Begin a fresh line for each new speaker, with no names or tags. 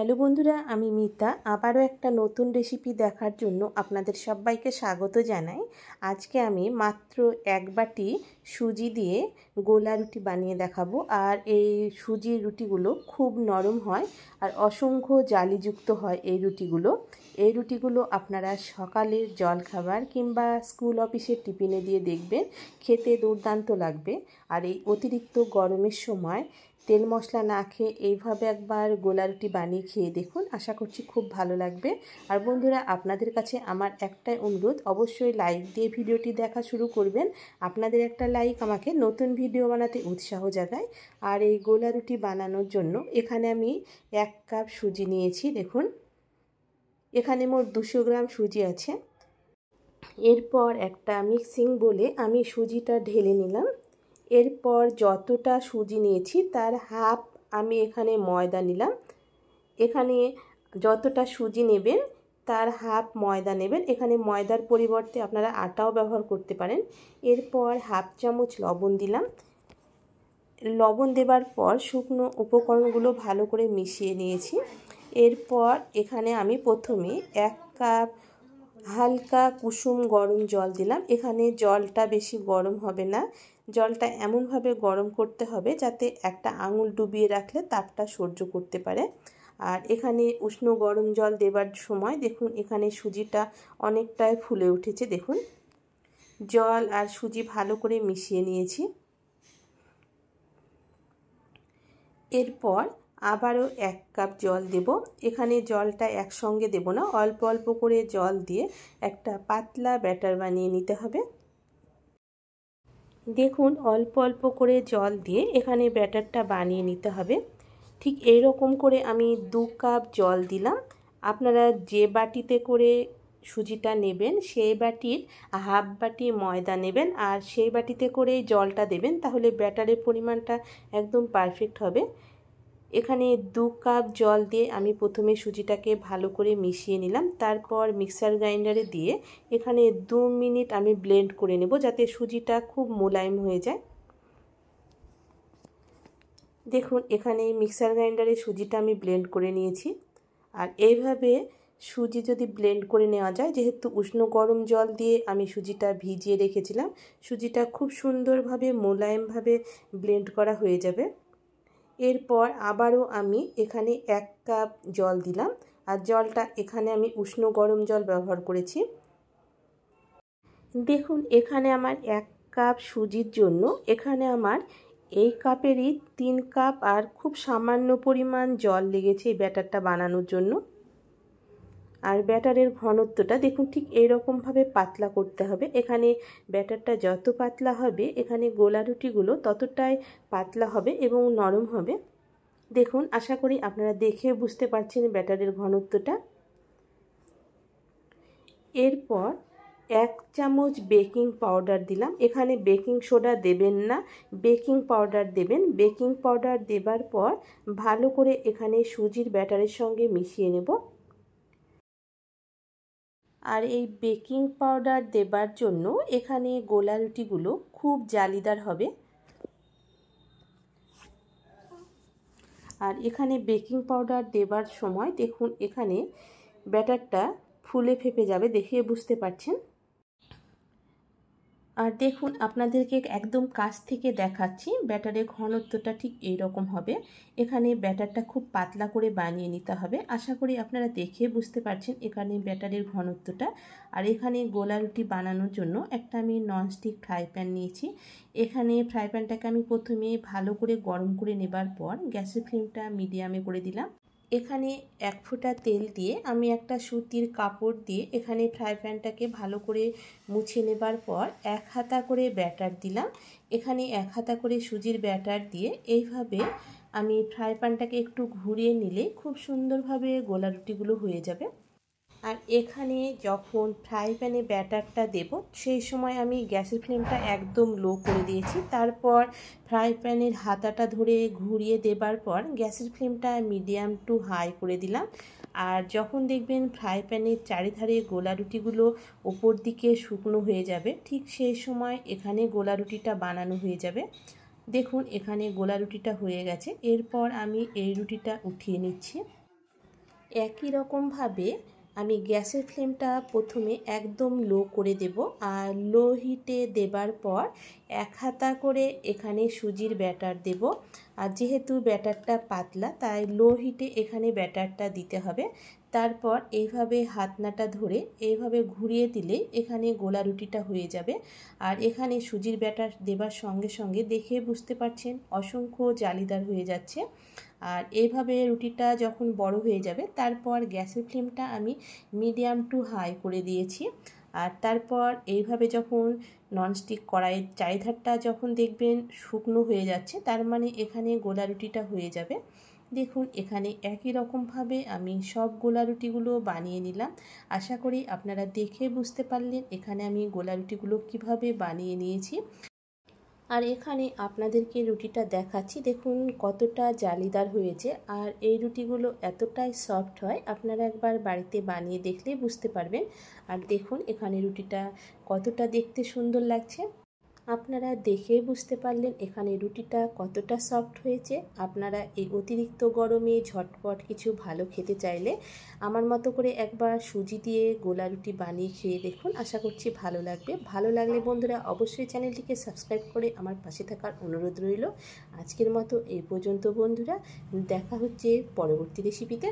Hello বন্ধুরা, আমি মিতা আবারও একটা নতুন রেসিপি দেখার জন্য আপনাদের সবাইকে স্বাগত জানাই। আজকে আমি মাত্র এক বাটি সুজি দিয়ে গোলা রুটি বানিয়ে দেখাবো। আর এই সুজির রুটিগুলো খুব নরম হয় আর অসংখ্য জালিযুক্ত হয় এই রুটিগুলো আপনারা সকালের জলখাবার কিংবা স্কুল অফিসের টিফিনে দিয়ে দেখবেন, খেতে দুর্দান্ত লাগবে। আর এই অতিরিক্ত গরমের সময় তেল মশলা না খেয়ে এইভাবে একবার গোলা রুটি বানিয়ে খেয়ে দেখুন, আশা করছি খুব ভালো লাগবে। আর বন্ধুরা, আপনাদের কাছে আমার একটাই অনুরোধ, অবশ্যই লাইক দিয়ে ভিডিওটি দেখা শুরু করবেন। আপনাদের একটা লাইক আমাকে নতুন ভিডিও বানাতে উৎসাহ জাগায়। আর এই গোলা রুটি বানানোর জন্য এখানে আমি 1 কাপ সুজি নিয়েছি। দেখুন, এখানে মোট 200 গ্রাম সুজি আছে। এরপর একটা মিক্সিং বলে আমি সুজিটা ঢেলে নিলাম। এরপর যতটা সুজি নিয়েছি তার হাফ আমি এখানে ময়দা নিলাম। এখানে যতটা সুজি নেবেন তার হাফ ময়দা নেবেন। এখানে ময়দার পরিবর্তে আপনারা আটাও ব্যবহার করতে পারেন। এরপর হাফ চামচ লবণ দিলাম। লবণ দেবার পর শুকনো উপকরণগুলো ভালো করে মিশিয়ে নিয়েছি। এরপর এখানে আমি প্রথমে 1 কাপ হালকা কুসুম গরম জল দিলাম। এখানে জলটা বেশি গরম হবে না, জলটা এমনভাবে গরম করতে হবে যাতে একটা আঙুল ডুবিয়ে রাখলে তাপটা সহ্য করতে পারে। আর এখানে উষ্ণ গরম জল দেবার সময় দেখুন এখানে সুজিটা অনেকটাই ফুলে উঠেছে। দেখুন, জল আর সুজি ভালো করে মিশিয়ে নিয়েছি। এরপর আবারও 1 কাপ জল দেব। এখানে জলটা একসঙ্গে দেব না, অল্প অল্প করে জল দিয়ে একটা পাতলা ব্যাটার বানিয়ে নিতে হবে। দেখুন, অল্প অল্প করে জল দিয়ে এখানে ব্যাটারটা বানিয়ে নিতে হবে। ঠিক এইরকম করে আমি 2 কাপ জল দিলাম। আপনারা যে বাটিতে করে সুজিটা নেবেন সেই বাটির হাফ বাটি ময়দা নেবেন আর সেই বাটিতে করেই জলটা দেবেন, তাহলে ব্যাটারের পরিমাণটা একদম পারফেক্ট হবে। এখানে 2 কাপ জল দিয়ে আমি প্রথমে সুজিটাকে ভালো করে মিশিয়ে নিলাম। তারপর মিক্সার গ্রাইন্ডারে দিয়ে এখানে 2 মিনিট আমি ব্লেন্ড করে নেব যাতে সুজিটা খুব মোলায়েম হয়ে যায়। দেখুন, এখানে মিক্সার গ্রাইন্ডারে সুজিটা আমি ব্লেন্ড করে নিয়েছি। আর এইভাবে সুজি যদি ব্লেন্ড করে নেওয়া যায়, যেহেতু উষ্ণ গরম জল দিয়ে আমি সুজিটা ভিজিয়ে রেখেছিলাম, সুজিটা খুব সুন্দরভাবে মোলায়েমভাবে ব্লেন্ড করা হয়ে যাবে। এরপর আবারও আমি এখানে 1 কাপ জল দিলাম আর জলটা এখানে আমি উষ্ণ গরম জল ব্যবহার করেছি। দেখুন, এখানে আমার 1 কাপ সুজির জন্য এখানে আমার এই কাপেরই 3 কাপ আর খুব সামান্য পরিমাণ জল লেগেছে এই ব্যাটারটা বানানোর জন্য। আর ব্যাটারের ঘনত্বটা দেখুন ঠিক এইরকমভাবে পাতলা করতে হবে। এখানে ব্যাটারটা যত পাতলা হবে এখানে গোলা রুটিগুলো ততটাই পাতলা হবে এবং নরম হবে। দেখুন, আশা করি আপনারা দেখে বুঝতে পারছেন ব্যাটারের ঘনত্বটা। এরপর 1 চামচ বেকিং পাউডার দিলাম। এখানে বেকিং সোডা দেবেন না, বেকিং পাউডার দেবেন। বেকিং পাউডার দেবার পর ভালো করে এখানে সুজির ব্যাটারের সঙ্গে মিশিয়ে নেব। আর এই বেকিং পাউডার দেবার জন্য এখানে গোলা রুটিগুলো খুব জালিদার হবে। আর এখানে বেকিং পাউডার দেবার সময় দেখুন এখানে ব্যাটারটা ফুলে ফেপে যাবে, দেখে বুঝতে পারছেন। আর দেখুন, আপনাদেরকে একদম কাছ থেকে দেখাচ্ছি, ব্যাটারের ঘনত্বটা ঠিক এই রকম হবে। এখানে ব্যাটারটা খুব পাতলা করে বানিয়ে নিতে হবে। আশা করি আপনারা দেখে বুঝতে পারছেন এখানে ব্যাটারের ঘনত্বটা। আর এখানে গোলা রুটি বানানোর জন্য একটা আমি ননস্টিক ফ্রাই প্যান নিয়েছি। এখানে ফ্রাই প্যানটাকে আমি প্রথমে ভালো করে গরম করে নেবার পর গ্যাসের ফ্লেমটা মিডিয়ামে করে দিলাম। এখানে 1 ফোঁটা তেল দিয়ে আমি একটা সুতির কাপড় দিয়ে এখানে ফ্রাই প্যানটাকে ভালো করে মুছে নেবার পর 1 হাতা করে ব্যাটার দিলাম। এখানে 1 হাতা করে সুজির ব্যাটার দিয়ে এইভাবে আমি ফ্রাই প্যানটাকে একটু ঘুরিয়ে নিলে খুব সুন্দরভাবে গোলা রুটিগুলো হয়ে যাবে। আর এখানে যখন ফ্রাই প্যানে ব্যাটারটা দেব সেই সময় আমি গ্যাসের ফ্লেমটা একদম লো করে দিয়েছি। তারপর ফ্রাই প্যানের হাতাটা ধরে ঘুরিয়ে দেবার পর গ্যাসের ফ্লেমটা মিডিয়াম টু হাই করে দিলাম। আর যখন দেখবেন ফ্রাই প্যানের চারিধারে গোলা রুটিগুলো ওপর দিকে শুকনো হয়ে যাবে, ঠিক সেই সময় এখানে গোলা রুটিটা বানানো হয়ে যাবে। দেখুন, এখানে গোলা রুটিটা হয়ে গেছে। এরপর আমি এই রুটিটা উঠিয়ে নিচ্ছি। একই রকমভাবে আমি গ্যাসের ফ্লেমটা প্রথমে একদম লো করে দেব, আর লো হিটে দেবার পর এক হাতা করে এখানে সুজির ব্যাটার দেব। আর যেহেতু ব্যাটারটা পাতলা তাই লো হিটে এখানে ব্যাটারটা দিতে হবে। তারপর এইভাবে হাতনাটা ধরে এইভাবে ঘুরিয়ে দিলে এখানে গোলা রুটিটা হয়ে যাবে। আর এখানে সুজির ব্যাটার দেবার সঙ্গে সঙ্গে দেখে বুঝতে পারছেন অসংখ্য জালিদার হয়ে যাচ্ছে। আর এইভাবে রুটিটা যখন বড় হয়ে যাবে তারপর গ্যাসের ফ্লেমটা আমি মিডিয়াম টু হাই করে দিয়েছি। আর তারপর এইভাবে যখন ননস্টিক কড়াইয়ের চারিধারটা যখন দেখবেন শুকনো হয়ে যাচ্ছে তার মানে এখানে গোলা রুটিটা হয়ে যাবে। দেখুন এখানে একই রকমভাবে আমি সব গোলা রুটিগুলো বানিয়ে নিলাম। আশা করি আপনারা দেখে বুঝতে পারলেন এখানে আমি গোলা রুটিগুলো কিভাবে বানিয়ে নিয়েছি। আর এখানে আপনাদেরকে রুটিটা দেখাচ্ছি, দেখুন কতটা জালিদার হয়েছে। আর এই রুটিগুলো এতটাই সফট হয়, আপনারা একবার বাড়িতে বানিয়ে দেখলেই বুঝতে পারবেন। আর দেখুন এখানে রুটিটা কতটা দেখতে সুন্দর লাগছে। আপনারা দেখে বুঝতে পারলেন এখানে রুটিটা কতটা সফট হয়েছে। আপনারা এই অতিরিক্ত গরমে ঝটপট কিছু ভালো খেতে চাইলে আমার মতো করে একবার সুজি দিয়ে গোলা রুটি বানিয়ে খেয়ে দেখুন, আশা করছি ভালো লাগবে। ভালো লাগলে বন্ধুরা অবশ্যই চ্যানেলটিকে সাবস্ক্রাইব করে আমার পাশে থাকার অনুরোধ রইল। আজকের মতো এই পর্যন্ত বন্ধুরা, দেখা হচ্ছে পরবর্তী রেসিপিতে।